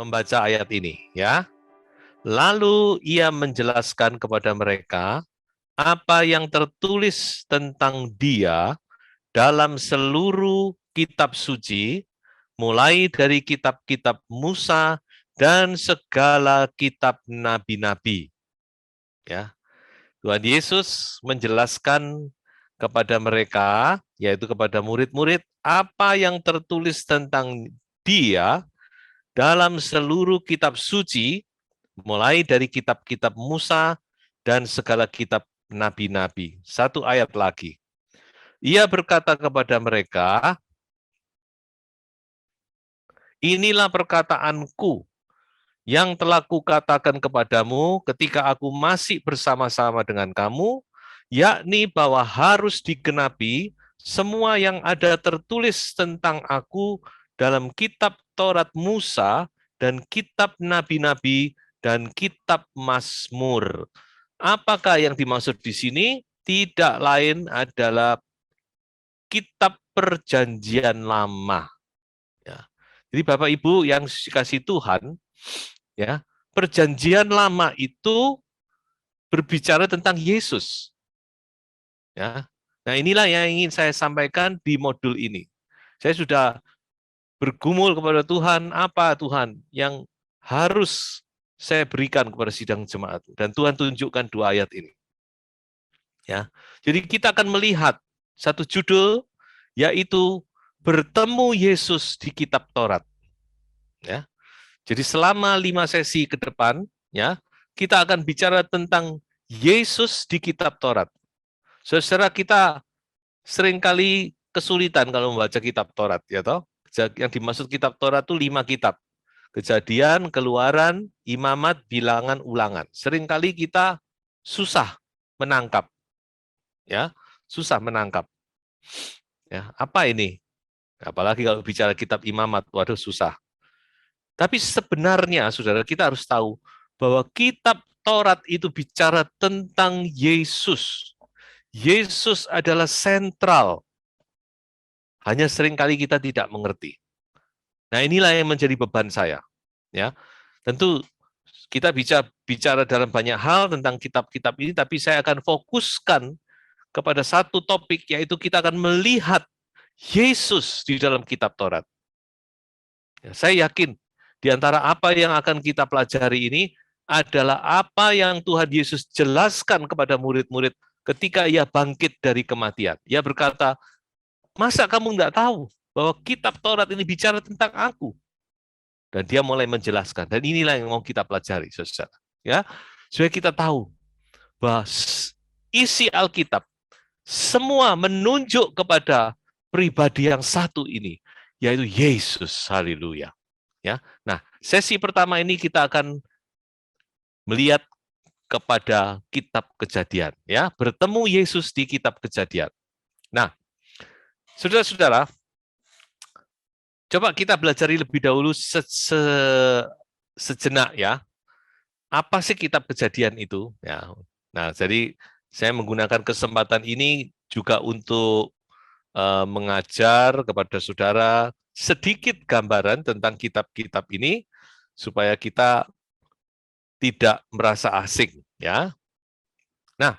membaca ayat ini, ya. Lalu ia menjelaskan kepada mereka apa yang tertulis tentang dia dalam seluruh kitab suci, mulai dari kitab-kitab Musa dan segala kitab nabi-nabi. Ya, Tuhan Yesus menjelaskan kepada mereka, yaitu kepada murid-murid, apa yang tertulis tentang dia dalam seluruh kitab suci, mulai dari kitab-kitab Musa dan segala kitab nabi-nabi. Satu ayat lagi. Ia berkata kepada mereka, inilah perkataanku yang telah kukatakan kepadamu ketika aku masih bersama-sama dengan kamu, yakni bahwa harus digenapi semua yang ada tertulis tentang aku dalam kitab Taurat Musa dan kitab nabi-nabi dan kitab Mazmur. Apakah yang dimaksud di sini? Tidak lain adalah kitab perjanjian lama. Ya. Jadi Bapak Ibu yang dikasih Tuhan, ya, perjanjian lama itu berbicara tentang Yesus. Ya. Nah, inilah yang ingin saya sampaikan di modul ini. Saya sudah bergumul kepada Tuhan, apa Tuhan yang harus saya berikan kepada sidang jemaat, dan Tuhan tunjukkan dua ayat ini. Ya. Jadi kita akan melihat satu judul, yaitu bertemu Yesus di kitab Taurat. Ya. Jadi selama 5 sesi ke depan, ya, kita akan bicara tentang Yesus di kitab Taurat. Saudara, kita seringkali kesulitan kalau membaca kitab Taurat, ya toh? Yang dimaksud kitab Taurat itu 5 kitab. Kejadian, Keluaran, Imamat, Bilangan, Ulangan. Seringkali kita susah menangkap. Ya, susah menangkap. Ya, apa ini? Apalagi kalau bicara kitab Imamat, waduh susah. Tapi sebenarnya, saudara, kita harus tahu bahwa kitab Taurat itu bicara tentang Yesus. Yesus adalah sentral. Hanya seringkali kita tidak mengerti. Nah, inilah yang menjadi beban saya. Ya, tentu kita bicara dalam banyak hal tentang kitab-kitab ini, tapi saya akan fokuskan kepada satu topik, yaitu kita akan melihat Yesus di dalam kitab Taurat. Ya, saya yakin di antara apa yang akan kita pelajari ini adalah apa yang Tuhan Yesus jelaskan kepada murid-murid ketika ia bangkit dari kematian. Ia berkata, masa kamu nggak tahu bahwa kitab Taurat ini bicara tentang aku? Dan dia mulai menjelaskan. Dan inilah yang mau kita pelajari, saudara. Ya, supaya kita tahu bahwa isi Alkitab semua menunjuk kepada pribadi yang satu ini, yaitu Yesus. Haleluya. Ya. Nah, sesi pertama ini kita akan melihat kepada kitab Kejadian, ya, bertemu Yesus di kitab Kejadian. Nah, saudara-saudara, coba kita belajar lebih dahulu sejenak, ya. Apa sih kitab Kejadian itu? Ya. Nah, jadi saya menggunakan kesempatan ini juga untuk mengajar kepada saudara sedikit gambaran tentang kitab-kitab ini supaya kita tidak merasa asing, ya. Nah,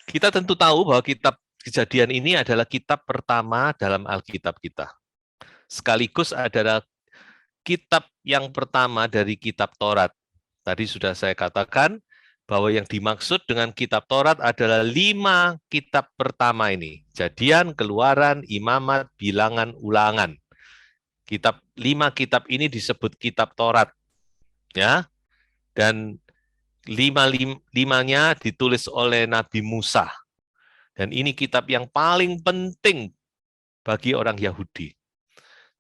kita tentu tahu bahwa kitab Kejadian ini adalah kitab pertama dalam Alkitab kita. Sekaligus adalah kitab yang pertama dari kitab Taurat. Tadi sudah saya katakan bahwa yang dimaksud dengan kitab Taurat adalah 5 kitab pertama ini. Kejadian, Keluaran, Imamat, Bilangan, Ulangan. 5 kitab ini disebut kitab Taurat. Ya. Dan 5-5-nya ditulis oleh Nabi Musa. Dan ini kitab yang paling penting bagi orang Yahudi.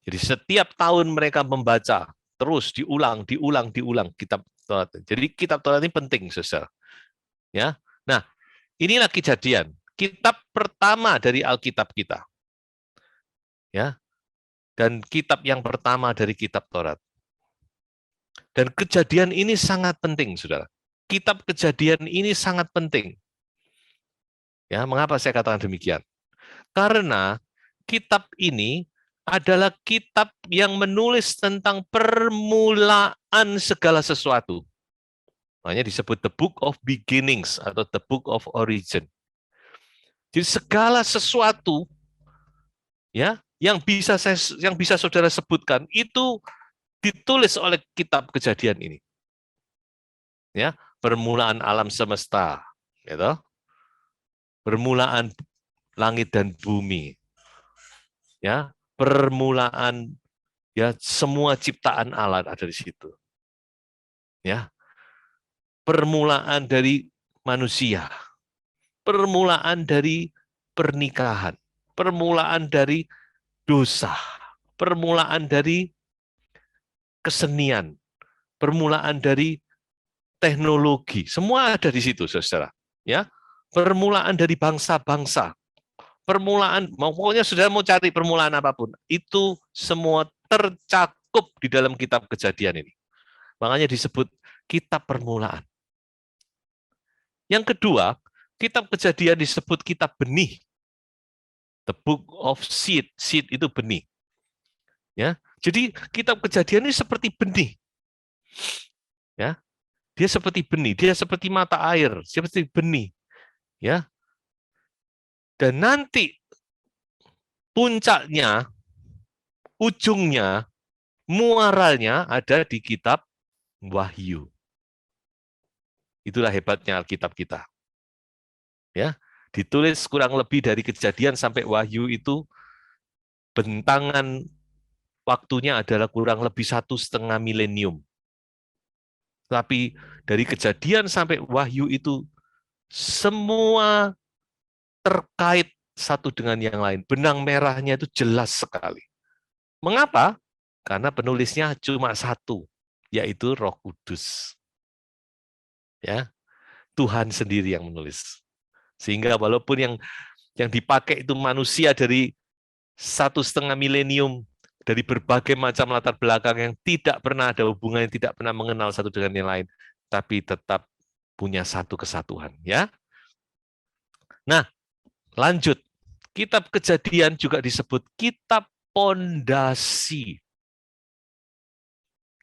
Jadi setiap tahun mereka membaca, terus diulang kitab Taurat. Jadi kitab Taurat ini penting, saudara. Ya. Nah, inilah Kejadian, kitab pertama dari Alkitab kita. Ya. Dan kitab yang pertama dari kitab Taurat. Dan Kejadian ini sangat penting, saudara. Kitab Kejadian ini sangat penting. Ya, mengapa saya katakan demikian? Karena kitab ini adalah kitab yang menulis tentang permulaan segala sesuatu. Makanya disebut the book of beginnings atau the book of origin. Jadi segala sesuatu ya yang bisa saudara sebutkan itu ditulis oleh kitab Kejadian ini. Ya, permulaan alam semesta, gitu. Permulaan langit dan bumi. Ya, permulaan ya semua ciptaan Allah ada di situ. Ya. Permulaan dari manusia. Permulaan dari pernikahan. Permulaan dari dosa. Permulaan dari kesenian. Permulaan dari teknologi. Semua ada di situ, Saudara. Ya. Permulaan dari bangsa-bangsa. Permulaan, pokoknya Saudara mau cari permulaan apapun, itu semua tercakup di dalam kitab Kejadian ini. Makanya disebut kitab permulaan. Yang kedua, kitab Kejadian disebut kitab benih. The book of seed. Seed itu benih. Ya. Jadi kitab Kejadian ini seperti benih. Ya. Dia seperti benih, dia seperti mata air, seperti benih. Ya. Dan nanti puncaknya, ujungnya, muaranya ada di kitab Wahyu. Itulah hebatnya Alkitab kita. Ya, ditulis kurang lebih dari Kejadian sampai Wahyu itu bentangan waktunya adalah kurang lebih 1,5 milenium. Tapi dari Kejadian sampai Wahyu itu semua terkait satu dengan yang lain. Benang merahnya itu jelas sekali. Mengapa? Karena penulisnya cuma satu, yaitu Roh Kudus. Ya, Tuhan sendiri yang menulis. Sehingga walaupun yang dipakai itu manusia dari 1,5 milenium, dari berbagai macam latar belakang yang tidak pernah ada hubungan, yang tidak pernah mengenal satu dengan yang lain, tapi tetap punya satu kesatuan. Ya. Nah, lanjut. Kitab Kejadian juga disebut kitab pondasi.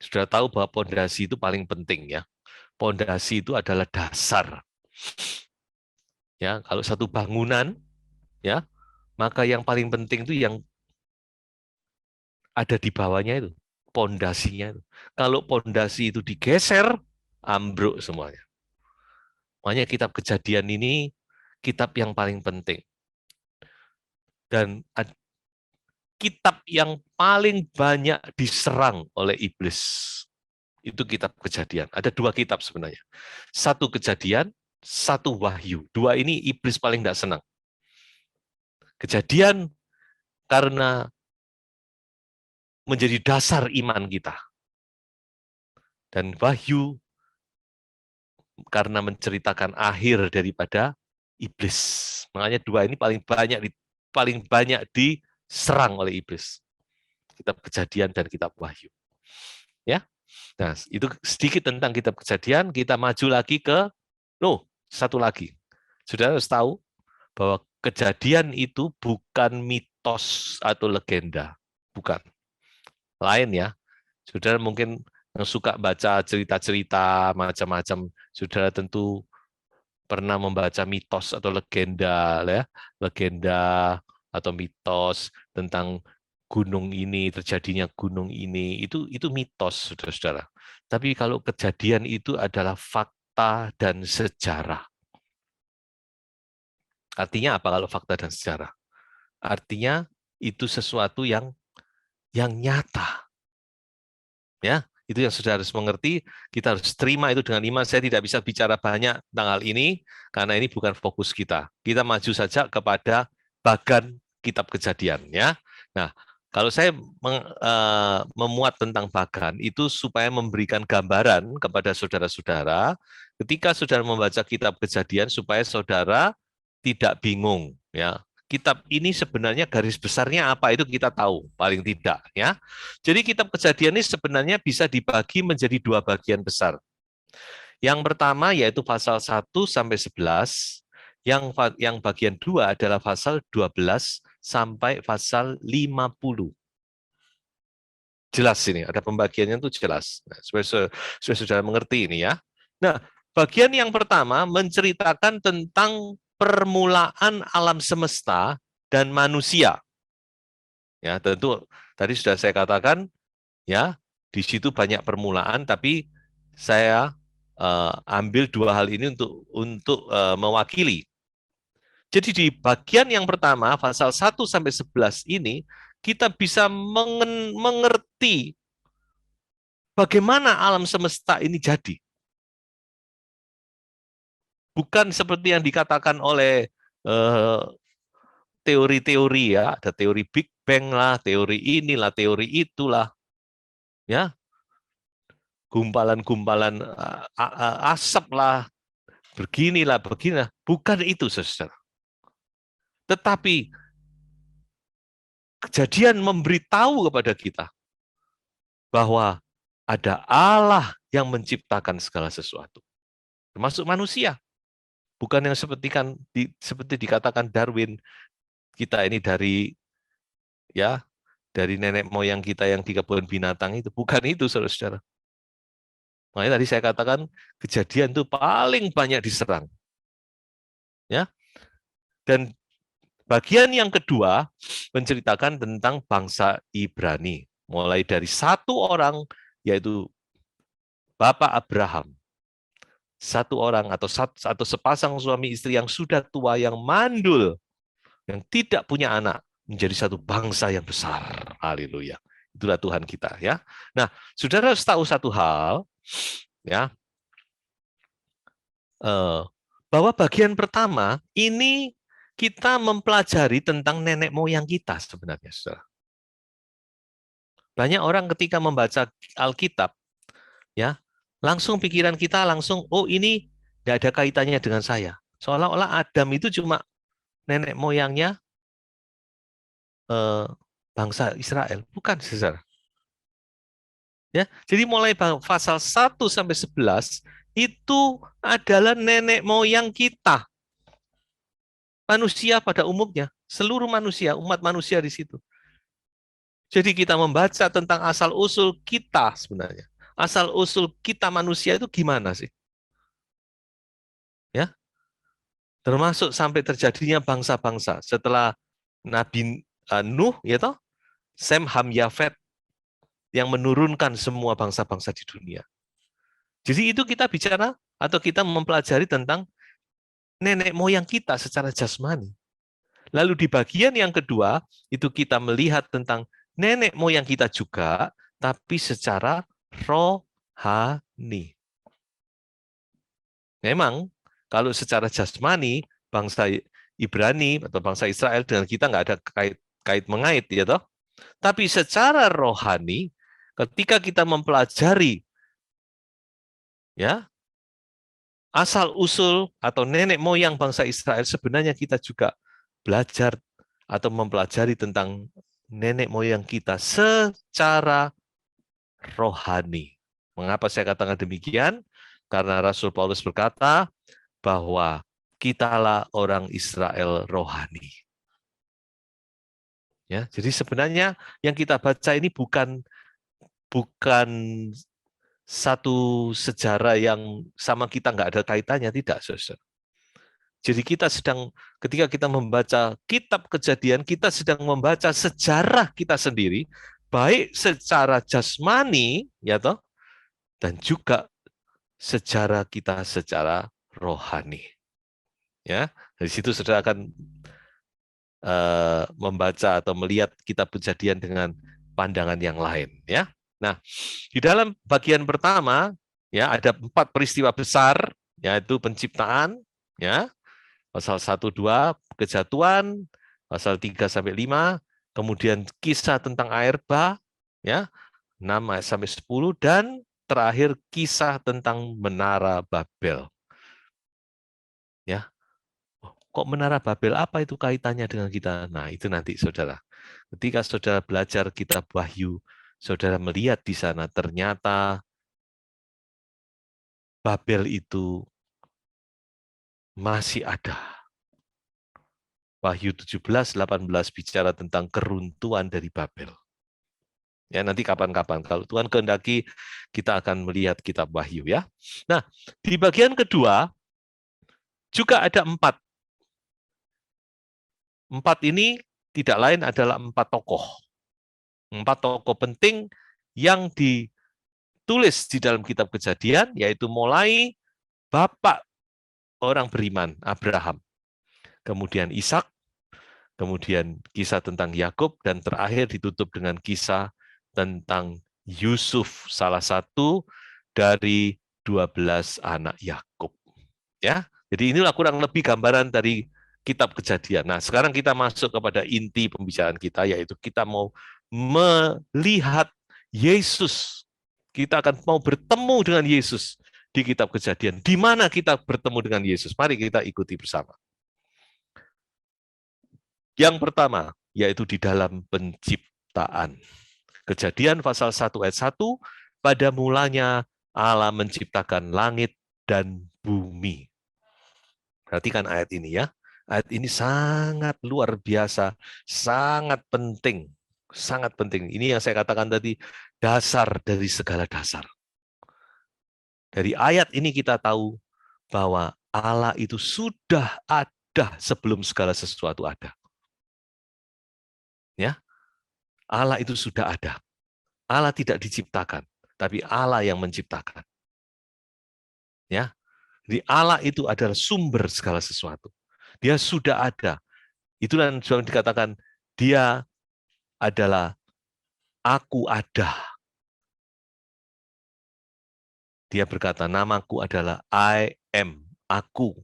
Sudah tahu bahwa pondasi itu paling penting ya. Pondasi itu adalah dasar. Ya, kalau satu bangunan ya, maka yang paling penting itu yang ada di bawahnya itu, pondasinya itu. Kalau pondasi itu digeser, ambruk semuanya. Makanya kitab Kejadian ini kitab yang paling penting. Dan kitab yang paling banyak diserang oleh iblis. Itu kitab Kejadian. Ada 2 kitab sebenarnya. 1 Kejadian, 1 Wahyu. 2 ini iblis paling tidak senang. Kejadian karena menjadi dasar iman kita. Dan Wahyu karena menceritakan akhir daripada iblis. Makanya 2 ini paling banyak diserang oleh iblis. Kitab Kejadian dan kitab Wahyu. Ya. Nah, itu sedikit tentang kitab Kejadian. Kita maju lagi ke satu lagi. Saudara harus tahu bahwa Kejadian itu bukan mitos atau legenda, bukan. Lain ya. Saudara mungkin yang suka baca cerita-cerita macam-macam, saudara tentu pernah membaca mitos atau legenda, ya, legenda atau mitos tentang gunung ini, terjadinya gunung ini, itu mitos, saudara-saudara. Tapi kalau Kejadian itu adalah fakta dan sejarah. Artinya apa kalau fakta dan sejarah? Artinya itu sesuatu yang nyata. Ya, itu yang sudah harus mengerti, kita harus terima itu dengan iman. Saya tidak bisa bicara banyak tentang hal ini, karena ini bukan fokus kita. Kita maju saja kepada bagan kitab Kejadian. Ya. Nah, kalau saya memuat tentang bagan, itu supaya memberikan gambaran kepada saudara-saudara, ketika saudara membaca kitab Kejadian, supaya saudara tidak bingung. Ya, kitab ini sebenarnya garis besarnya apa itu kita tahu, paling tidak. Ya. Jadi kitab Kejadian ini sebenarnya bisa dibagi menjadi 2 bagian besar. Yang pertama yaitu pasal 1 sampai 11, yang bagian 2 adalah pasal 12 sampai pasal 50. Jelas ini, ada pembagiannya itu jelas. Nah, supaya saudara mengerti ini ya. Nah, bagian yang pertama menceritakan tentang permulaan alam semesta dan manusia. Ya, tentu tadi sudah saya katakan ya, di situ banyak permulaan, tapi saya ambil dua hal ini untuk mewakili. Jadi di bagian yang pertama, pasal 1 sampai 11 ini, kita bisa mengerti bagaimana alam semesta ini jadi. Bukan seperti yang dikatakan oleh eh, teori-teori ya, ada teori Big Bang lah, teori inilah, teori itulah, ya, gumpalan-gumpalan asap lah, beginilah, beginilah. Bukan itu, saudara. Tetapi kejadian memberitahu kepada kita bahwa ada Allah yang menciptakan segala sesuatu, termasuk manusia. Bukan yang seperti dikatakan Darwin, kita ini ya dari nenek moyang kita yang di kebun binatang itu. Bukan itu, saudara-saudara. Makanya tadi saya katakan kejadian itu paling banyak diserang. Ya. Dan bagian yang kedua menceritakan tentang bangsa Ibrani. Mulai dari satu orang, yaitu Bapak Abraham. Satu orang atau sepasang suami istri yang sudah tua, yang mandul, yang tidak punya anak, menjadi satu bangsa yang besar. Haleluya. Itulah Tuhan kita ya. Nah, saudara harus tahu satu hal ya, bahwa bagian pertama ini kita mempelajari tentang nenek moyang kita sebenarnya, saudara. Banyak orang ketika membaca Alkitab ya, langsung pikiran kita langsung, oh ini tidak ada kaitannya dengan saya. Seolah-olah Adam itu cuma nenek moyangnya bangsa Israel. Bukan, saudara. Ya, jadi mulai pasal 1 sampai 11 itu adalah nenek moyang kita. Manusia pada umumnya, seluruh manusia, umat manusia di situ. Jadi kita membaca tentang asal-usul kita sebenarnya. Asal-usul kita manusia itu gimana sih? Ya, termasuk sampai terjadinya bangsa-bangsa setelah Nabi Nuh, ya toh, Sem, Ham, Yafet yang menurunkan semua bangsa-bangsa di dunia. Jadi itu kita bicara atau kita mempelajari tentang nenek moyang kita secara jasmani. Lalu di bagian yang kedua, itu kita melihat tentang nenek moyang kita juga, tapi secara rohani. Memang, kalau secara jasmani, bangsa Ibrani atau bangsa Israel dengan kita nggak ada kait mengait, ya toh. Tapi secara rohani, ketika kita mempelajari ya asal usul atau nenek moyang bangsa Israel, sebenarnya kita juga belajar atau mempelajari tentang nenek moyang kita secara rohani. Mengapa saya katakan demikian? Karena Rasul Paulus berkata bahwa kitalah orang Israel rohani. Ya, jadi sebenarnya yang kita baca ini bukan satu sejarah yang sama kita nggak ada kaitannya, tidak, saudara. Jadi ketika kita membaca kitab Kejadian, kita sedang membaca sejarah kita sendiri, baik secara jasmani, ya toh, dan juga sejarah kita secara rohani. Ya, dari situ saudara akan membaca atau melihat kitab Kejadian dengan pandangan yang lain. Ya, nah di dalam bagian pertama, ya ada 4 peristiwa besar, yaitu penciptaan, ya. Pasal 1-2 kejatuhan, pasal 3 sampai 5, kemudian kisah tentang air bah, ya, 6 sampai 10, dan terakhir kisah tentang menara Babel. Ya. Kok menara Babel, apa itu kaitannya dengan kita? Nah, itu nanti saudara. Ketika saudara belajar kitab Wahyu, saudara melihat di sana ternyata Babel itu masih ada. Wahyu 17-18 bicara tentang keruntuhan dari Babel. Ya, nanti kapan-kapan. Kalau Tuhan kehendaki, kita akan melihat kitab Wahyu ya. Nah, di bagian kedua juga ada 4. 4 ini tidak lain adalah 4 tokoh. 4 tokoh penting yang ditulis di dalam kitab Kejadian, yaitu mulai bapak orang beriman, Abraham. Kemudian Ishak, kemudian kisah tentang Yakub, dan terakhir ditutup dengan kisah tentang Yusuf, salah satu dari 12 anak Yakub. Ya, jadi inilah kurang lebih gambaran dari kitab Kejadian. Nah, sekarang kita masuk kepada inti pembicaraan kita, yaitu kita mau melihat Yesus. Kita akan mau bertemu dengan Yesus di kitab Kejadian. Di mana kita bertemu dengan Yesus? Mari kita ikuti bersama. Yang pertama, yaitu di dalam penciptaan. Kejadian pasal 1 ayat 1, pada mulanya Allah menciptakan langit dan bumi. Perhatikan ayat ini ya. Ayat ini sangat luar biasa, sangat penting. Sangat penting. Ini yang saya katakan tadi, dasar dari segala dasar. Dari ayat ini kita tahu bahwa Allah itu sudah ada sebelum segala sesuatu ada. Ya, Allah itu sudah ada. Allah tidak diciptakan, tapi Allah yang menciptakan. Ya, jadi Allah itu adalah sumber segala sesuatu. Dia sudah ada. Itulah yang dikatakan dia adalah aku ada. Dia berkata, namaku adalah I am, aku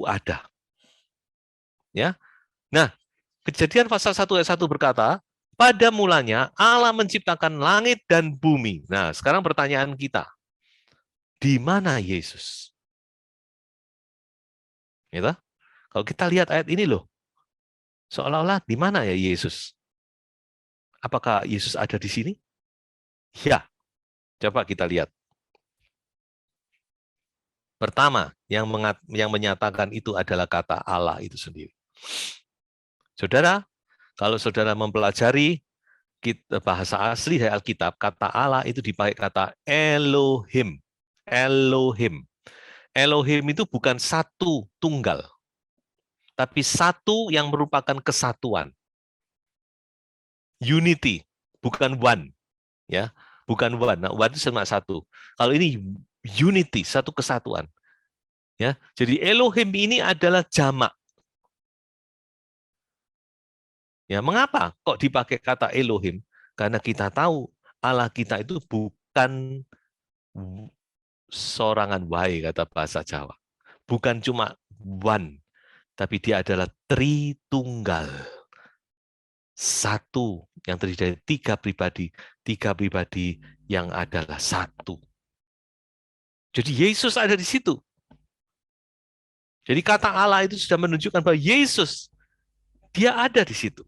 ada. Ya. Nah, Kejadian pasal 1 ayat 1 berkata, pada mulanya Allah menciptakan langit dan bumi. Nah, sekarang pertanyaan kita, di mana Yesus? Gitu? Kalau kita lihat ayat ini loh, seolah-olah di mana ya Yesus? Apakah Yesus ada di sini? Ya, coba kita lihat. Pertama, yang menyatakan itu adalah kata Allah itu sendiri. Saudara, kalau saudara mempelajari bahasa asli dari Alkitab, kata Allah itu dipakai kata Elohim. Elohim. Elohim itu bukan satu tunggal, tapi satu yang merupakan kesatuan. Unity, bukan one. Ya, bukan one. Nah, one itu cuma satu. Kalau ini unity, satu kesatuan. Ya, jadi Elohim ini adalah jamak. Ya, mengapa kok dipakai kata Elohim? Karena kita tahu Allah kita itu bukan sorangan wae kata bahasa Jawa. Bukan cuma one, tapi dia adalah Tritunggal. Satu yang terdiri dari tiga pribadi yang adalah satu. Jadi Yesus ada di situ. Jadi kata Allah itu sudah menunjukkan bahwa Yesus, dia ada di situ.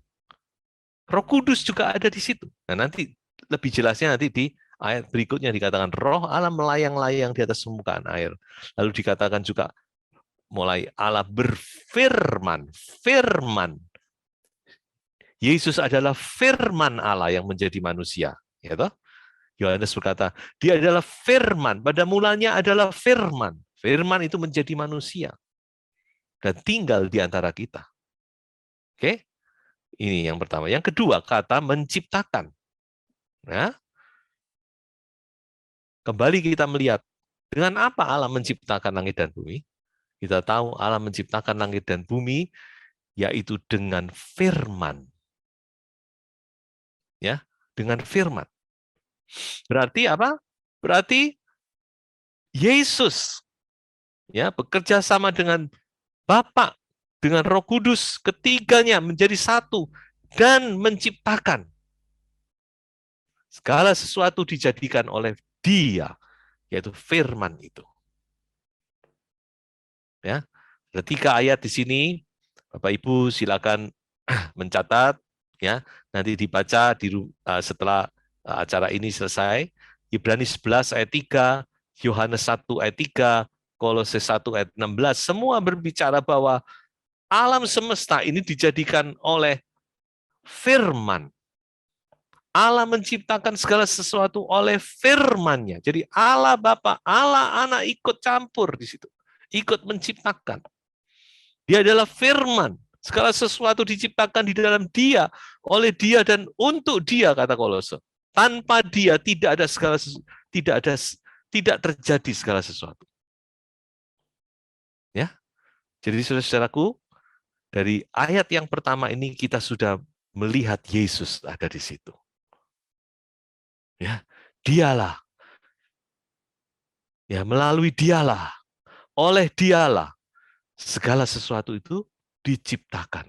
Roh Kudus juga ada di situ. Nah, nanti lebih jelasnya nanti di ayat berikutnya dikatakan Roh Allah melayang-layang di atas permukaan air. Lalu dikatakan juga mulai Allah berfirman, firman. Yesus adalah firman Allah yang menjadi manusia, ya toh? Yohanes berkata, dia adalah firman, pada mulanya adalah firman. Firman itu menjadi manusia dan tinggal di antara kita. Oke? Ini yang pertama. Yang kedua, kata menciptakan. Ya. Kembali kita melihat, dengan apa Allah menciptakan langit dan bumi? Kita tahu Allah menciptakan langit dan bumi, yaitu dengan firman. Ya, dengan firman. Berarti apa? Berarti Yesus ya bekerja sama dengan Bapa, dengan Roh Kudus, ketiganya menjadi satu dan menciptakan. Segala sesuatu dijadikan oleh Dia, yaitu firman itu. Ya, ada 3 ayat di sini. Bapak Ibu silakan mencatat ya, nanti dibaca setelah acara ini selesai. Ibrani 11 ayat 3, Yohanes 1 ayat 3, Kolose 1 ayat 16, semua berbicara bahwa alam semesta ini dijadikan oleh firman. Allah menciptakan segala sesuatu oleh firman-Nya. Jadi Allah Bapa, Allah Anak ikut campur di situ. Ikut menciptakan. Dia adalah firman. Segala sesuatu diciptakan di dalam Dia, oleh Dia dan untuk Dia, kata Kolose. Tanpa Dia tidak ada tidak terjadi segala sesuatu. Ya. Jadi saudara-saudaraku, dari ayat yang pertama ini kita sudah melihat Yesus ada di situ. Ya, Dialah. Ya, melalui Dialah, oleh Dialah segala sesuatu itu diciptakan.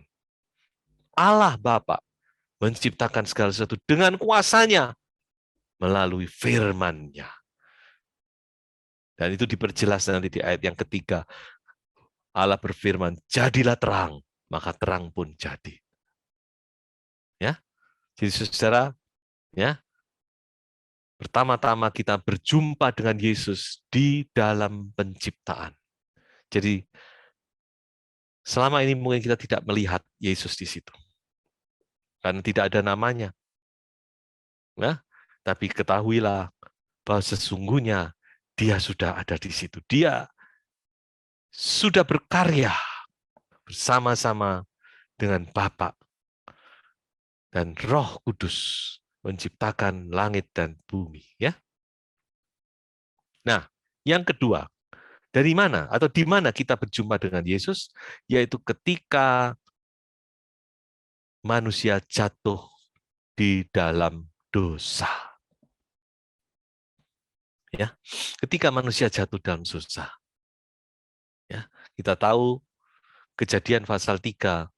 Allah Bapa menciptakan segala sesuatu dengan kuasanya melalui firman-Nya. Dan itu diperjelas nanti di ayat yang ketiga. Allah berfirman, jadilah terang, maka terang pun jadi. Ya, jadi saudara, ya, pertama-tama kita berjumpa dengan Yesus di dalam penciptaan. Jadi selama ini mungkin kita tidak melihat Yesus di situ, karena tidak ada namanya. Ya, tapi ketahuilah bahwa sesungguhnya Dia sudah ada di situ. Dia sudah berkarya bersama-sama dengan Bapa dan Roh Kudus menciptakan langit dan bumi. Ya. Nah, yang kedua, dari mana atau di mana kita berjumpa dengan Yesus? Yaitu ketika manusia jatuh di dalam dosa. Ya, ketika manusia jatuh dalam dosa. Ya, kita tahu Kejadian pasal 3,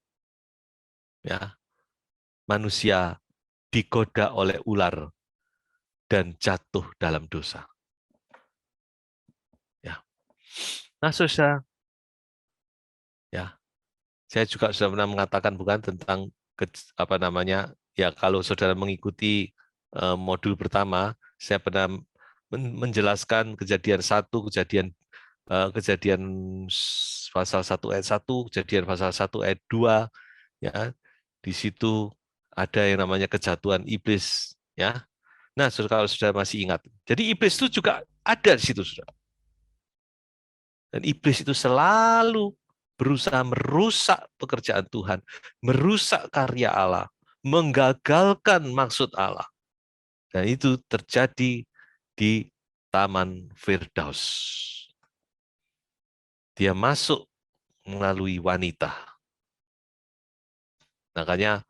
ya, manusia digoda oleh ular dan jatuh dalam dosa. Ya. Nah, saudara, ya, saya juga sudah pernah mengatakan bukan tentang apa namanya, ya kalau saudara mengikuti modul pertama, saya pernah menjelaskan kejadian kejadian pasal 1 ayat 1, kejadian pasal 1 ayat 2, ya. Di situ ada yang namanya kejatuhan iblis, ya. Nah, kalau sudah masih ingat. Jadi iblis itu juga ada di situ, Saudara. Dan iblis itu selalu berusaha merusak pekerjaan Tuhan, merusak karya Allah, menggagalkan maksud Allah. Dan itu terjadi di Taman Firdaus. Dia masuk melalui wanita. Makanya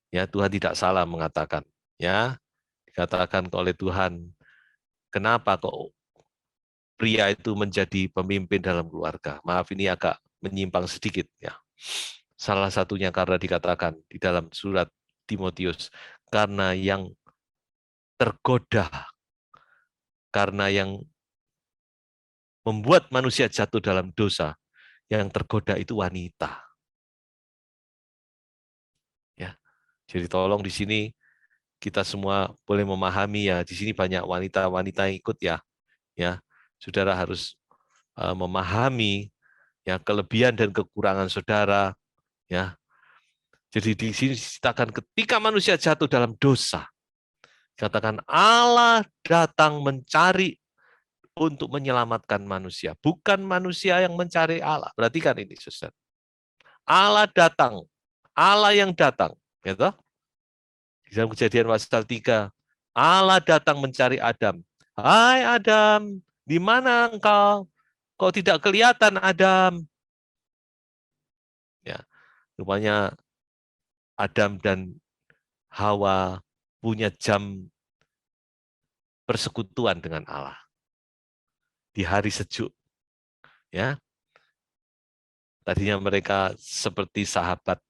ya Tuhan tidak salah mengatakan, ya, dikatakan oleh Tuhan, kenapa kok pria itu menjadi pemimpin dalam keluarga? Maaf, ini agak menyimpang sedikit, ya. Salah satunya karena dikatakan di dalam surat Timotius, karena yang tergoda, karena yang membuat manusia jatuh dalam dosa, yang tergoda itu wanita. Ya, jadi tolong di sini kita semua boleh memahami, ya, di sini banyak wanita-wanita yang ikut, ya. Ya, saudara harus memahami, ya, kelebihan dan kekurangan saudara, ya. Jadi di sini dikatakan ketika manusia jatuh dalam dosa, katakan Allah datang mencari untuk menyelamatkan manusia, bukan manusia yang mencari Allah. Perhatikan ini, saudara. Allah datang, Allah yang datang, gitu. Di dalam Kejadian pasal 3, Allah datang mencari Adam. Hai Adam, di mana engkau? Kok tidak kelihatan Adam? Ya, rupanya Adam dan Hawa punya jam persekutuan dengan Allah di hari sejuk. Ya, tadinya mereka seperti sahabat,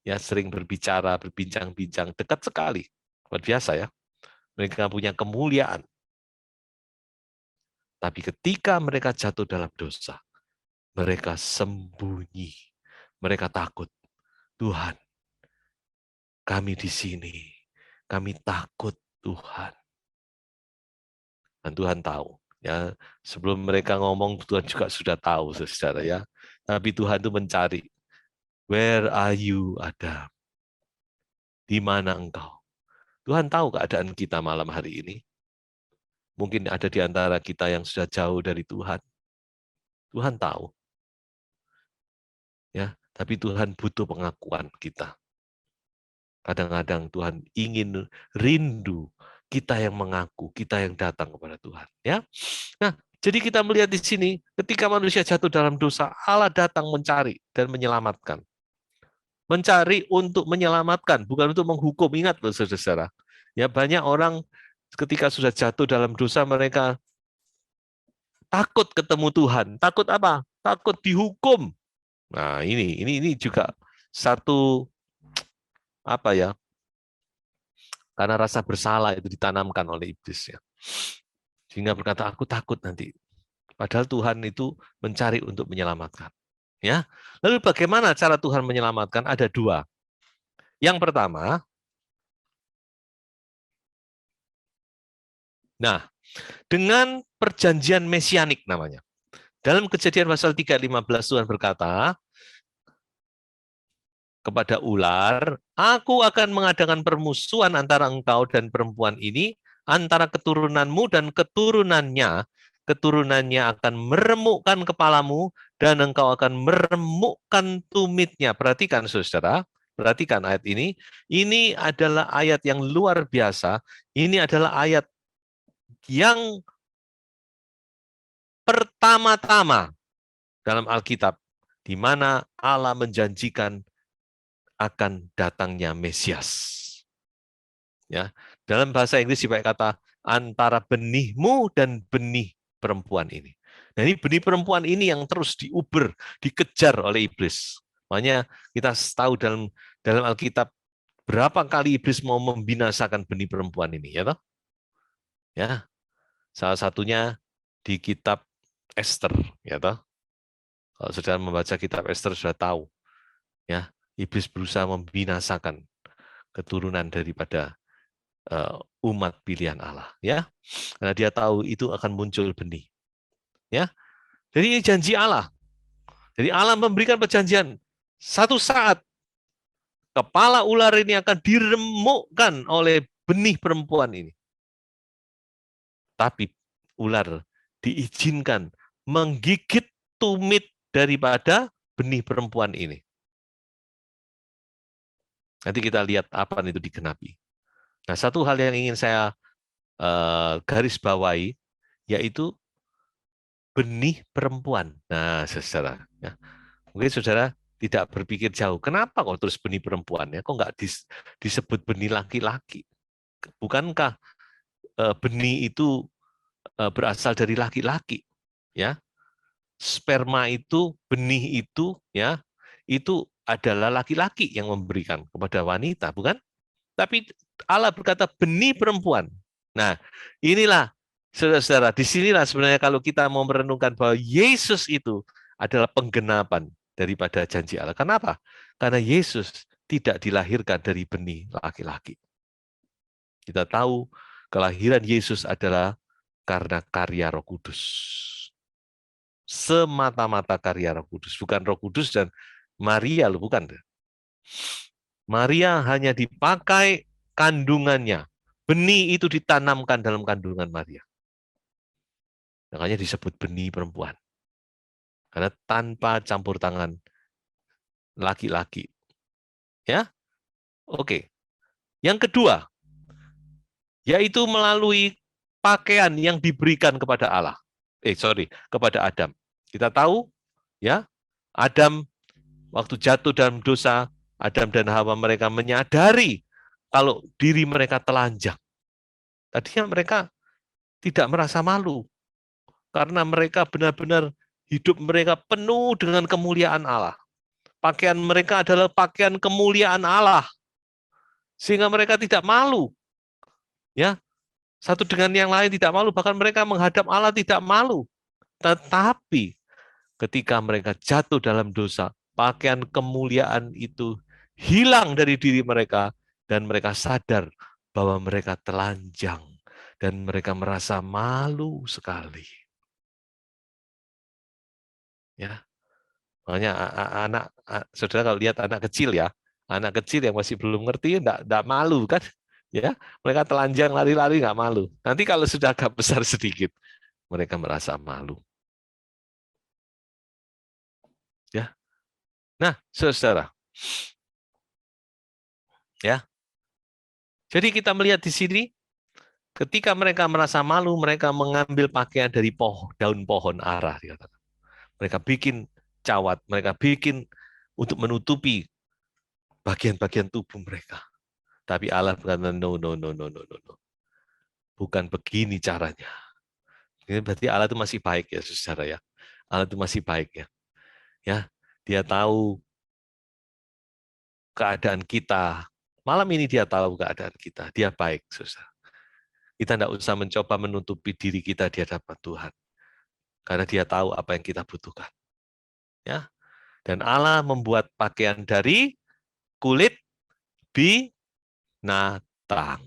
ya, sering berbicara, berbincang-bincang, dekat sekali, luar biasa, ya. Mereka punya kemuliaan. Tapi ketika mereka jatuh dalam dosa, mereka sembunyi, mereka takut. Tuhan, kami di sini, kami takut Tuhan. Dan Tuhan tahu, ya, sebelum mereka ngomong Tuhan juga sudah tahu, saudara, ya. Tapi Tuhan itu mencari, where are you Adam? Di mana engkau? Tuhan tahu keadaan kita malam hari ini. Mungkin ada di antara kita yang sudah jauh dari Tuhan. Tuhan tahu. Ya, tapi Tuhan butuh pengakuan kita. Kadang-kadang Tuhan ingin rindu kita yang mengaku, kita yang datang kepada Tuhan. Ya, nah jadi kita melihat di sini, ketika manusia jatuh dalam dosa, Allah datang mencari dan menyelamatkan. Mencari untuk menyelamatkan, bukan untuk menghukum. Ingat loh, saudara-saudara. Ya, banyak orang ketika sudah jatuh dalam dosa, mereka takut ketemu Tuhan. Takut apa? Takut dihukum. Nah, ini juga satu apa ya? Karena rasa bersalah itu ditanamkan oleh iblis ya. Sehingga berkata, aku takut nanti. Padahal Tuhan itu mencari untuk menyelamatkan. Ya. Lalu bagaimana cara Tuhan menyelamatkan? Ada dua. Yang pertama, nah, dengan perjanjian mesianik namanya. Dalam Kejadian pasal 3:15 Tuhan berkata kepada ular, aku akan mengadakan permusuhan antara engkau dan perempuan ini, antara keturunanmu dan keturunannya. Keturunannya akan meremukkan kepalamu dan engkau akan meremukkan tumitnya. Perhatikan saudara, perhatikan ayat ini. Ini adalah ayat yang luar biasa. Ini adalah ayat yang pertama-tama dalam Alkitab, di mana Allah menjanjikan akan datangnya Mesias. Ya, dalam bahasa Inggris dipakai kata antara benihmu dan benih perempuan ini. Nah, ini benih perempuan ini yang terus diuber, dikejar oleh iblis. Makanya kita tahu dalam Alkitab berapa kali iblis mau membinasakan benih perempuan ini, ya toh? Ya, salah satunya di kitab Esther, ya toh? Kalau saudara membaca kitab Esther sudah tahu, ya, iblis berusaha membinasakan keturunan daripada umat pilihan Allah, ya. Karena dia tahu itu akan muncul benih, ya. Jadi ini janji Allah. Jadi Allah memberikan perjanjian, satu saat kepala ular ini akan diremukkan oleh benih perempuan ini. Tapi ular diizinkan menggigit tumit daripada benih perempuan ini. Nanti kita lihat apa itu digenapi. Nah, satu hal yang ingin saya garis bawahi, yaitu benih perempuan. Nah, saudara, ya. Mungkin saudara tidak berpikir jauh. Kenapa kok terus benih perempuan? Ya, kok nggak disebut benih laki-laki? Bukankah benih itu berasal dari laki-laki? Ya, sperma itu, benih itu, ya, itu adalah laki-laki yang memberikan kepada wanita, bukan? Tapi Allah berkata benih perempuan. Nah, inilah saudara-saudara, disinilah sebenarnya kalau kita mau merenungkan bahwa Yesus itu adalah penggenapan daripada janji Allah. Kenapa? Karena Yesus tidak dilahirkan dari benih laki-laki. Kita tahu kelahiran Yesus adalah karena karya Roh Kudus. Semata-mata karya Roh Kudus, bukan Roh Kudus dan Maria, bukan. Maria hanya dipakai kandungannya. Benih itu ditanamkan dalam kandungan Maria. Makanya disebut benih perempuan. Karena tanpa campur tangan laki-laki. Ya, oke. Yang kedua, yaitu melalui pakaian yang diberikan kepada Allah. Kepada Adam. Kita tahu, ya, Adam waktu jatuh dalam dosa, Adam dan Hawa mereka menyadari kalau diri mereka telanjang. Tadinya mereka tidak merasa malu karena mereka benar-benar hidup mereka penuh dengan kemuliaan Allah. Pakaian mereka adalah pakaian kemuliaan Allah, sehingga mereka tidak malu. Ya, satu dengan yang lain tidak malu, bahkan mereka menghadap Allah tidak malu. Tetapi ketika mereka jatuh dalam dosa, pakaian kemuliaan itu hilang dari diri mereka dan mereka sadar bahwa mereka telanjang dan mereka merasa malu sekali. Ya, makanya saudara kalau lihat anak kecil ya, anak kecil yang masih belum ngerti, enggak malu kan, Ya, mereka telanjang lari-lari nggak malu. Nanti kalau sudah agak besar sedikit, mereka merasa malu. Ya, nah, saudara, ya. Jadi kita melihat di sini, ketika mereka merasa malu, mereka mengambil pakaian dari daun pohon ara. Mereka bikin cawat, mereka bikin untuk menutupi bagian-bagian tubuh mereka. Tapi Allah berkata, no, no, no, no, no, no, no. Bukan begini caranya. Ini berarti Allah itu masih baik ya, saudara ya. Allah itu masih baik ya. Ya, dia tahu keadaan kita. Malam ini dia tahu keadaan kita. Dia baik, saudara. Kita tidak usah mencoba menutupi diri kita di hadapan Tuhan. Karena dia tahu apa yang kita butuhkan. Ya. Dan Allah membuat pakaian dari kulit binatang.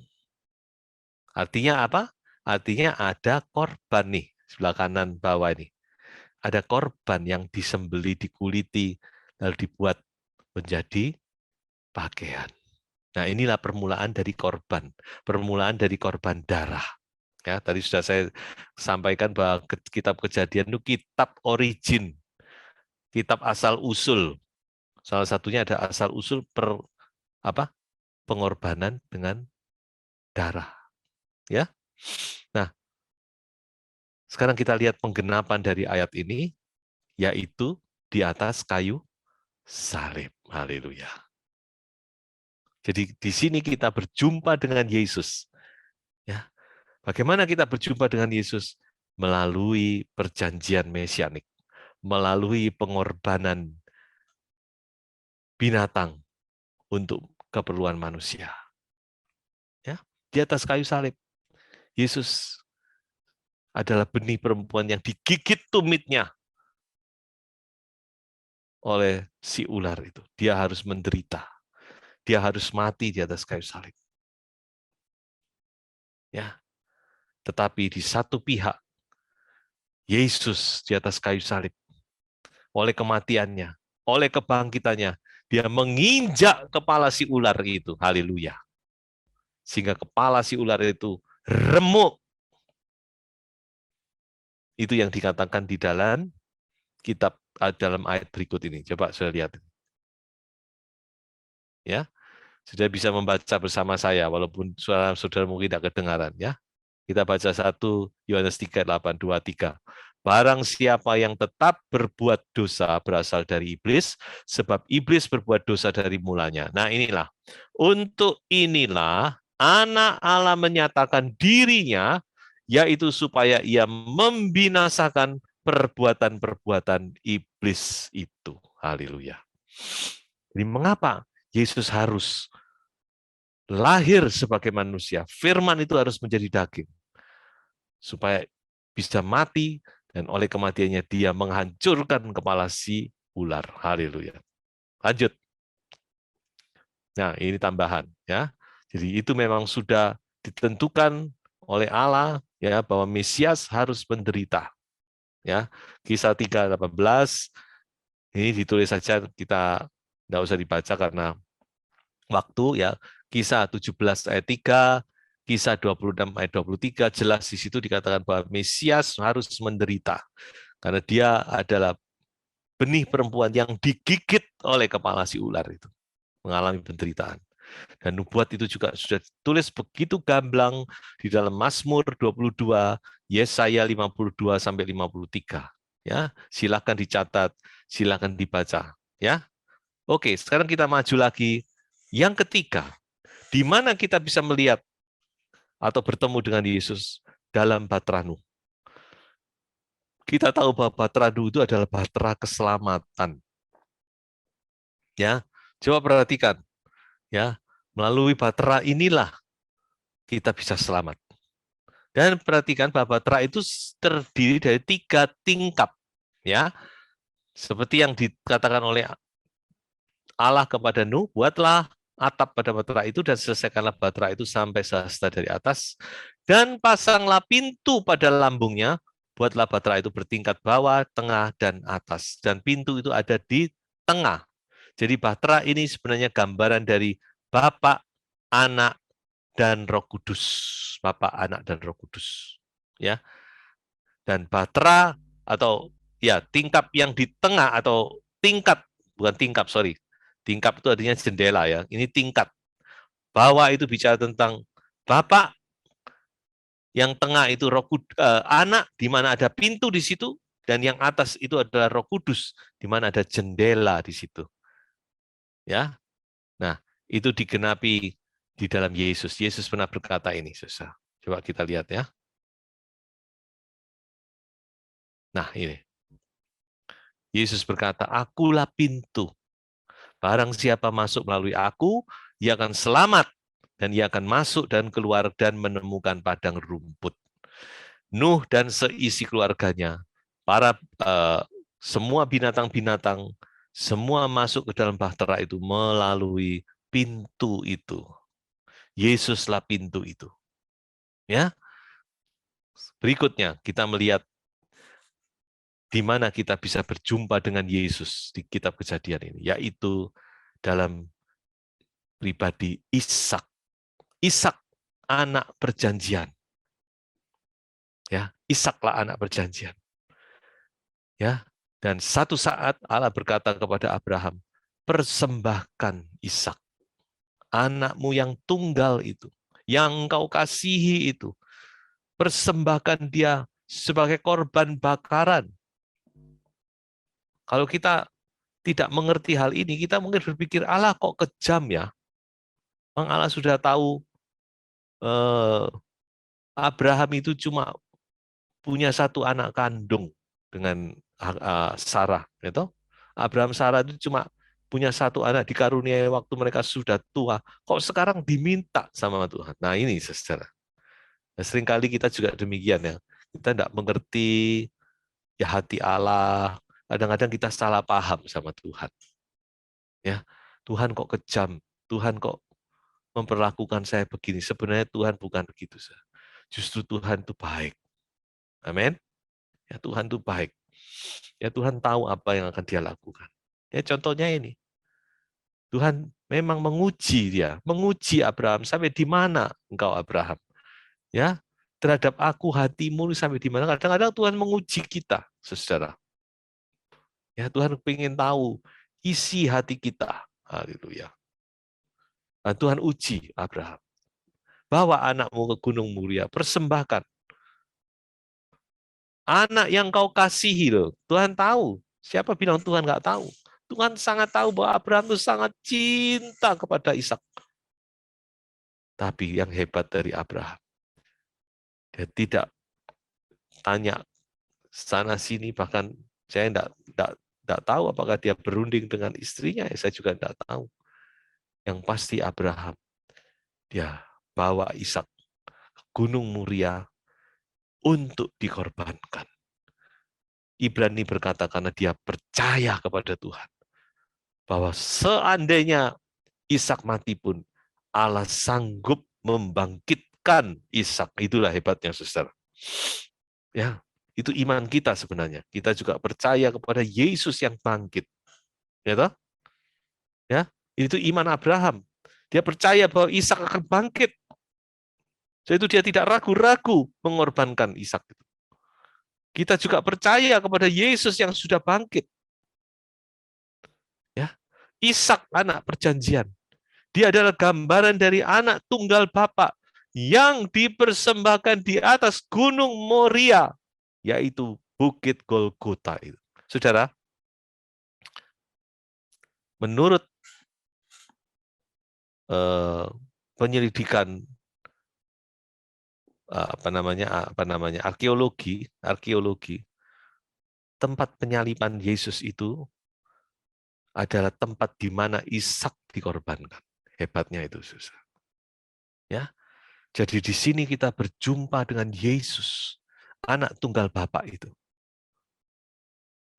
Artinya apa? Artinya ada korban nih, sebelah kanan bawah ini. Ada korban yang disembeli, dikuliti, lalu dibuat menjadi pakaian. Nah, inilah permulaan dari korban. Permulaan dari korban darah. Ya, tadi sudah saya sampaikan bahwa kitab Kejadian itu kitab origin, kitab asal usul. Salah satunya ada asal usul pengorbanan dengan darah. Ya. Nah, sekarang kita lihat penggenapan dari ayat ini, yaitu di atas kayu salib. Haleluya. Jadi di sini kita berjumpa dengan Yesus. Ya. Bagaimana kita berjumpa dengan Yesus? Melalui perjanjian mesianik, melalui pengorbanan binatang untuk keperluan manusia. Ya, di atas kayu salib, Yesus adalah benih perempuan yang digigit tumitnya oleh si ular itu. Dia harus menderita. Dia harus mati di atas kayu salib. Ya. Tetapi di satu pihak, Yesus di atas kayu salib, oleh kematiannya, oleh kebangkitannya, dia menginjak kepala si ular itu. Haleluya. Sehingga kepala si ular itu remuk. Itu yang dikatakan di dalam kitab, dalam ayat berikut ini. Coba saya lihat. Ya, sudah bisa membaca bersama saya, walaupun suara saudara mungkin tidak kedengaran. Ya, kita baca 1 Yohanes 3:8, 2, 3. Barang siapa yang tetap berbuat dosa berasal dari iblis, sebab iblis berbuat dosa dari mulanya. Nah inilah, untuk inilah anak Allah menyatakan dirinya, yaitu supaya ia membinasakan perbuatan-perbuatan iblis itu. Haleluya. Jadi mengapa Yesus harus lahir sebagai manusia? Firman itu harus menjadi daging. Supaya bisa mati, dan oleh kematiannya dia menghancurkan kepala si ular. Haleluya. Lanjut. Nah, ini tambahan ya. Jadi itu memang sudah ditentukan oleh Allah ya, bahwa Mesias harus menderita. Ya. Kisah 3:18 ini ditulis saja, kita tidak usah dibaca karena waktu ya. Kisah 17 ayat 3, Kisah 26 ayat 23, jelas di situ dikatakan bahwa Mesias harus menderita. Karena dia adalah benih perempuan yang digigit oleh kepala si ular itu. Mengalami penderitaan. Dan nubuat itu juga sudah ditulis begitu gamblang di dalam Mazmur 22, Yesaya 52 sampai 53. Ya, silakan dicatat, silakan dibaca. Ya, oke. Sekarang kita maju lagi. Yang ketiga, di mana kita bisa melihat atau bertemu dengan Yesus dalam Batra Nuh. Kita tahu bahwa Batra Nuh itu adalah Batra keselamatan. Ya, coba perhatikan. Ya, melalui Batra inilah kita bisa selamat. Dan perhatikan bahwa Batra itu terdiri dari 3 tingkap. Ya, seperti yang dikatakan oleh Allah kepada Nuh, buatlah atap pada Batra itu dan selesaikanlah Batra itu sampai sehasta dari atas, dan pasanglah pintu pada lambungnya, buatlah Batra itu bertingkat bawah, tengah, dan atas. Dan pintu itu ada di tengah. Jadi Batra ini sebenarnya gambaran dari Bapa, Anak, dan Roh Kudus, Bapa, Anak, dan Roh Kudus. Ya, dan bahtera atau ya tingkap yang di tengah atau tingkat, bukan tingkap, sorry. Tingkap itu artinya jendela ya. Ini tingkat. Bawah itu bicara tentang Bapa, yang tengah itu Anak, di mana ada pintu di situ, dan yang atas itu adalah Roh Kudus, di mana ada jendela di situ. Ya, nah itu digenapi di dalam Yesus. Yesus pernah berkata ini, susah. Coba kita lihat ya. Nah ini, Yesus berkata, Akulah pintu. Barang siapa masuk melalui aku, ia akan selamat, dan ia akan masuk dan keluar dan menemukan padang rumput. Nuh dan seisi keluarganya, para semua binatang-binatang, semua masuk ke dalam bahtera itu melalui pintu itu. Yesuslah pintu itu. Ya. Berikutnya kita melihat di mana kita bisa berjumpa dengan Yesus di kitab Kejadian ini, yaitu dalam pribadi Ishak. Ishak anak perjanjian. Ya, Ishaklah anak perjanjian. Ya, dan satu saat Allah berkata kepada Abraham, persembahkan Ishak, anakmu yang tunggal itu, yang engkau kasihi itu, persembahkan dia sebagai korban bakaran. Kalau kita tidak mengerti hal ini, kita mungkin berpikir, Allah kok kejam ya? Memang Allah sudah tahu Abraham itu cuma punya satu anak kandung dengan Sarah, gitu. Abraham Sarah itu cuma punya satu anak dikaruniai waktu mereka sudah tua. Kok sekarang diminta sama Tuhan? Nah ini saudara. Nah, seringkali kita juga demikian ya. Kita tidak mengerti ya hati Allah. Kadang-kadang kita salah paham sama Tuhan. Ya, Tuhan kok kejam? Tuhan kok memperlakukan saya begini? Sebenarnya Tuhan bukan begitu. Justru Tuhan itu baik. Amin. Ya Tuhan itu baik. Ya Tuhan tahu apa yang akan dia lakukan. Ya contohnya ini. Tuhan memang menguji Abraham sampai di mana engkau Abraham. Ya, terhadap aku hatimu sampai di mana. Kadang-kadang Tuhan menguji kita, saudara. Ya Tuhan ingin tahu isi hati kita. Haleluya. Nah, Tuhan uji Abraham. Bawa anakmu ke Gunung Muria, persembahkan. Anak yang kau kasihi loh. Tuhan tahu. Siapa bilang Tuhan nggak tahu? Tuhan sangat tahu bahwa Abraham itu sangat cinta kepada Ishak. Tapi yang hebat dari Abraham, dia tidak tanya sana sini, bahkan saya tidak tahu apakah dia berunding dengan istrinya, saya juga tidak tahu. Yang pasti Abraham, dia bawa Ishak ke Gunung Muria untuk dikorbankan. Ibrani berkata karena dia percaya kepada Tuhan, bahwa seandainya Ishak mati pun, Allah sanggup membangkitkan Ishak. Itulah hebatnya, saudara. Ya, itu iman kita sebenarnya. Kita juga percaya kepada Yesus yang bangkit. Ya toh? Ya, itu iman Abraham. Dia percaya bahwa Ishak akan bangkit. Jadi itu dia tidak ragu-ragu mengorbankan Ishak. Kita juga percaya kepada Yesus yang sudah bangkit. Ya, Ishak anak perjanjian. Dia adalah gambaran dari anak tunggal Bapa yang dipersembahkan di atas Gunung Moria, yaitu Bukit Golgota itu. Saudara, menurut penyelidikan arkeologi, tempat penyaliban Yesus itu adalah tempat di mana Ishak dikorbankan. Hebatnya itu, susah. Ya, jadi di sini kita berjumpa dengan Yesus, anak tunggal Bapa itu,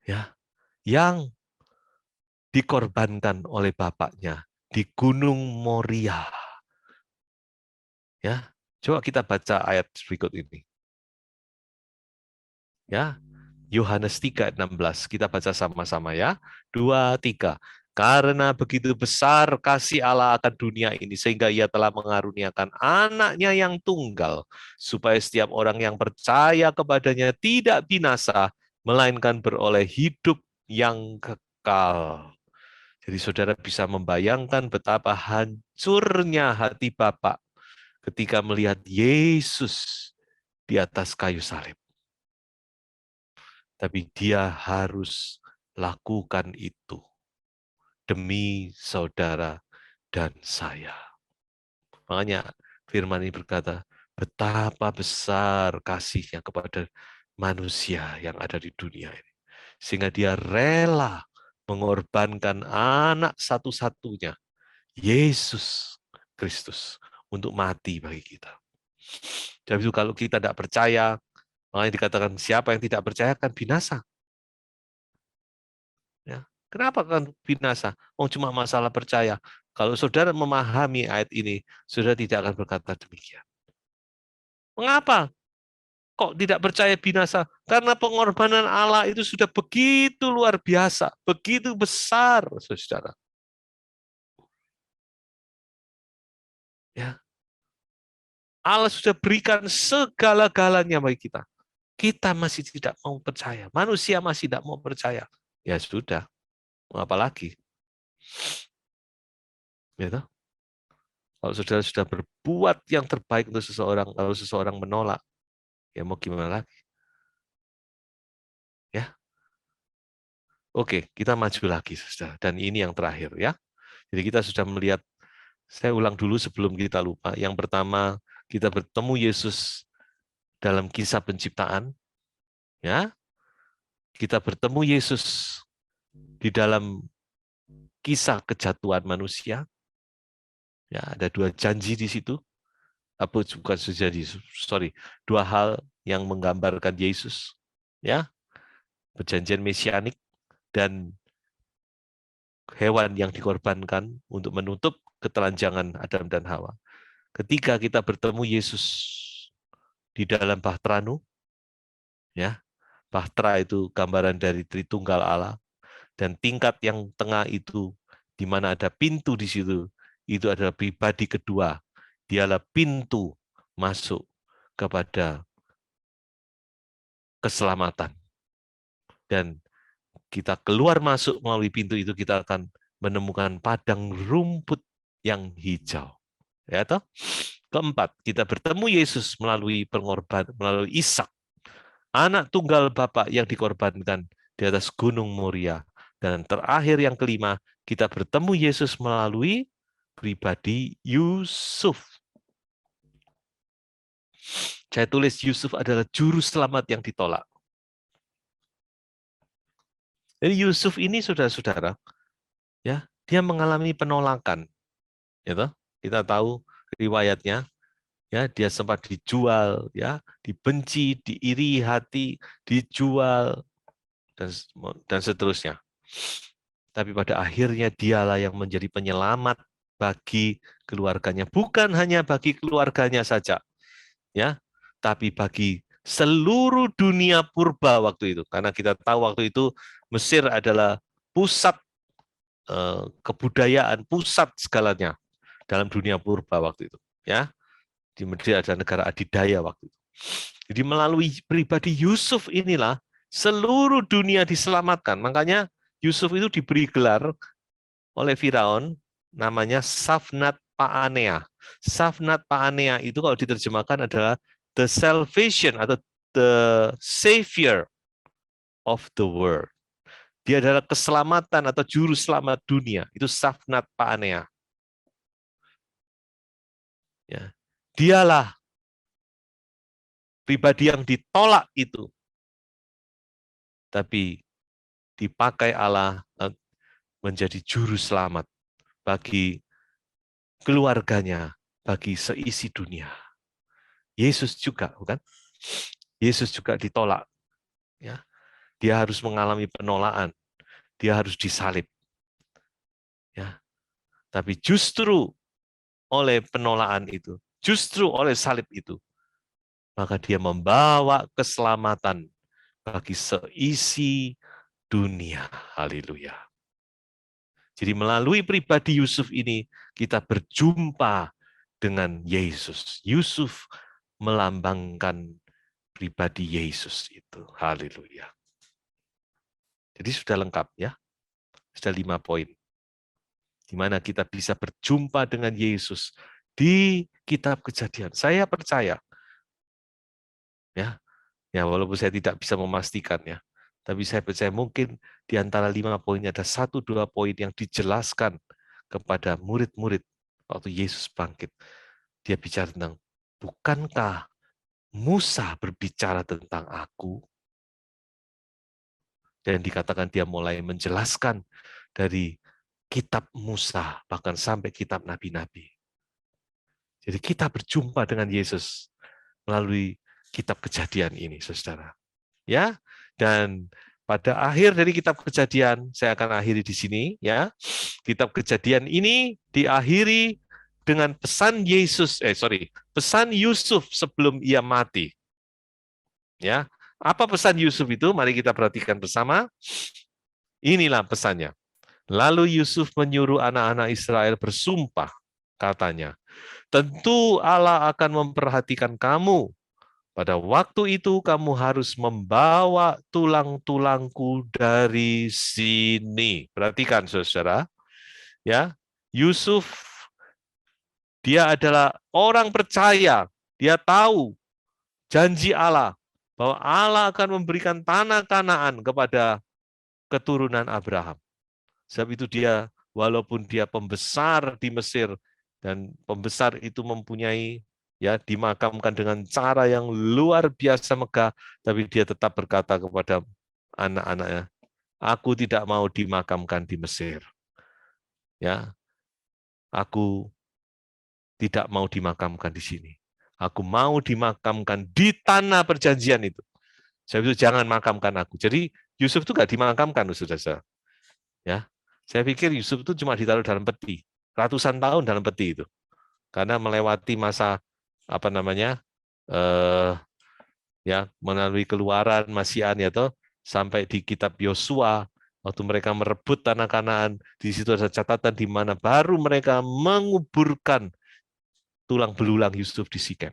ya, yang dikorbankan oleh Bapaknya di Gunung Moria. Ya, coba kita baca ayat berikut ini. Ya, Yohanes 3:16. Kita baca sama-sama ya. 2, 3. Karena begitu besar kasih Allah akan dunia ini, sehingga ia telah mengaruniakan anaknya yang tunggal, supaya setiap orang yang percaya kepadanya tidak binasa, melainkan beroleh hidup yang kekal. Jadi saudara bisa membayangkan betapa hancurnya hati Bapak ketika melihat Yesus di atas kayu salib. Tapi dia harus lakukan itu demi saudara dan saya. Makanya firman ini berkata, betapa besar kasihnya kepada manusia yang ada di dunia ini. Sehingga dia rela mengorbankan anak satu-satunya, Yesus Kristus, untuk mati bagi kita. Jadi itu kalau kita tidak percaya, makanya dikatakan siapa yang tidak percaya akan binasa. Ya. Kenapa kan binasa? Oh, cuma masalah percaya. Kalau saudara memahami ayat ini, saudara tidak akan berkata demikian. Mengapa? Kok tidak percaya binasa? Karena pengorbanan Allah itu sudah begitu luar biasa, begitu besar, saudara. Ya, Allah sudah berikan segala-galanya bagi kita. Kita masih tidak mau percaya. Manusia masih tidak mau percaya. Ya sudah, mau apa lagi? Ya, kalau saudara sudah berbuat yang terbaik untuk seseorang, lalu seseorang menolak, ya mau gimana lagi? Ya, oke, kita maju lagi, saudara. Dan ini yang terakhir, ya. Jadi kita sudah melihat. Saya ulang dulu sebelum kita lupa. Yang pertama, kita bertemu Yesus dalam kisah penciptaan, ya. Kita bertemu Yesus di dalam kisah kejatuhan manusia. Ya, ada dua janji di situ. Apa bukan sejadi, sorry, dua hal yang menggambarkan Yesus, ya, perjanjian mesianik dan hewan yang dikorbankan untuk menutup ketelanjangan Adam dan Hawa. Ketika kita bertemu Yesus di dalam Bahtera Nuh, ya, Bahtera itu gambaran dari Tritunggal Allah, dan tingkat yang tengah itu, di mana ada pintu di situ, itu adalah pribadi kedua. Dialah pintu masuk kepada keselamatan. Dan kita keluar masuk melalui pintu itu, kita akan menemukan padang rumput yang hijau. Ya toh? Keempat, kita bertemu Yesus melalui pengorbanan, melalui Ishak, anak tunggal Bapa yang dikorbankan di atas Gunung Moria. Dan terakhir yang kelima, kita bertemu Yesus melalui pribadi Yusuf. Saya tulis Yusuf adalah juru selamat yang ditolak. Jadi Yusuf ini saudara-saudara, ya, dia mengalami penolakan. Ya, kita tahu riwayatnya, ya, dia sempat dijual, ya, dibenci, diiri hati, dijual, dan seterusnya. Tapi pada akhirnya dialah yang menjadi penyelamat bagi keluarganya, bukan hanya bagi keluarganya saja, ya, tapi bagi seluruh dunia purba waktu itu. Karena kita tahu waktu itu Mesir adalah pusat kebudayaan, pusat segalanya dalam dunia purba waktu itu, ya. Di Mesir ada negara adidaya waktu itu. Jadi melalui pribadi Yusuf inilah seluruh dunia diselamatkan. Makanya Yusuf itu diberi gelar oleh Firaun namanya Safnat Paanea. Safnat Paanea itu kalau diterjemahkan adalah the salvation atau the savior of the world. Dia adalah keselamatan atau juru selamat dunia. Itu Safnat Paanea. Ya. Dialah pribadi yang ditolak itu, tapi dipakai Allah menjadi juru selamat bagi keluarganya, bagi seisi dunia. Yesus juga, bukan? Yesus juga ditolak. Ya. Dia harus mengalami penolakan. Dia harus disalib. Ya. Tapi justru oleh penolakan itu, justru oleh salib itu, maka dia membawa keselamatan bagi seisi dunia. Haleluya. Jadi melalui pribadi Yusuf ini, kita berjumpa dengan Yesus. Yusuf melambangkan pribadi Yesus itu. Haleluya. Jadi sudah lengkap ya. Sudah 5 poin. Di mana kita bisa berjumpa dengan Yesus di kitab Kejadian. Saya percaya. Ya, walaupun saya tidak bisa memastikan ya. Tapi saya percaya mungkin di antara 5 poin ada 1-2 poin yang dijelaskan kepada murid-murid waktu Yesus bangkit. Dia bicara tentang, bukankah Musa berbicara tentang aku? Dan dikatakan dia mulai menjelaskan dari kitab Musa, bahkan sampai kitab nabi-nabi. Jadi kita berjumpa dengan Yesus melalui kitab Kejadian ini, saudara. Ya, dan pada akhir dari kitab Kejadian, saya akan akhiri di sini. Ya, kitab Kejadian ini diakhiri dengan pesan pesan Yusuf sebelum ia mati. Ya, apa pesan Yusuf itu? Mari kita perhatikan bersama. Inilah pesannya. Lalu Yusuf menyuruh anak-anak Israel bersumpah, katanya, tentu Allah akan memperhatikan kamu. Pada waktu itu kamu harus membawa tulang-tulangku dari sini. Perhatikan, saudara. Ya, Yusuf, dia adalah orang percaya. Dia tahu janji Allah bahwa Allah akan memberikan tanah Kanaan kepada keturunan Abraham. Sebab itu dia, walaupun dia pembesar di Mesir, dan pembesar itu mempunyai, ya, dimakamkan dengan cara yang luar biasa megah, tapi dia tetap berkata kepada anak-anaknya, aku tidak mau dimakamkan di Mesir. Ya, aku tidak mau dimakamkan di sini. Aku mau dimakamkan di tanah perjanjian itu. Sebab itu jangan makamkan aku. Jadi Yusuf itu nggak dimakamkan, saudara. Ya, saya pikir Yusuf itu cuma ditaruh dalam peti, ratusan tahun dalam peti itu, karena melewati masa ya, melalui keluaran Masian ya toh, sampai di kitab Yosua waktu mereka merebut tanah Kanaan, di situ ada catatan di mana baru mereka menguburkan tulang belulang Yusuf di Sikem.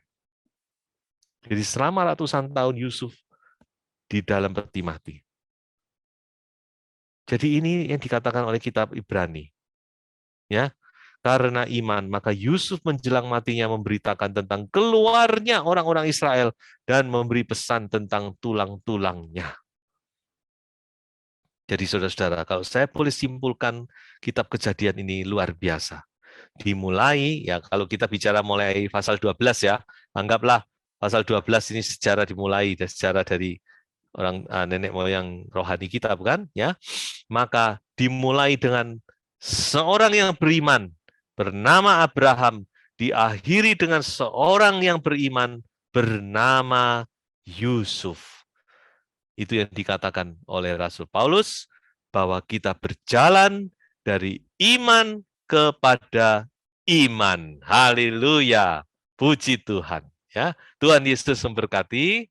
Jadi selama ratusan tahun Yusuf di dalam peti mati. Jadi ini yang dikatakan oleh kitab Ibrani. Ya, karena iman, maka Yusuf menjelang matinya memberitakan tentang keluarnya orang-orang Israel dan memberi pesan tentang tulang-tulangnya. Jadi saudara-saudara, kalau saya boleh simpulkan kitab Kejadian ini luar biasa. Dimulai, ya kalau kita bicara mulai pasal 12 ya, anggaplah pasal 12 ini sejarah dimulai, sejarah dari orang nenek moyang rohani kita, bukan? Ya, maka dimulai dengan seorang yang beriman bernama Abraham, diakhiri dengan seorang yang beriman bernama Yusuf. Itu yang dikatakan oleh Rasul Paulus, bahwa kita berjalan dari iman kepada iman. Haleluya. Puji Tuhan. Ya, Tuhan Yesus memberkati.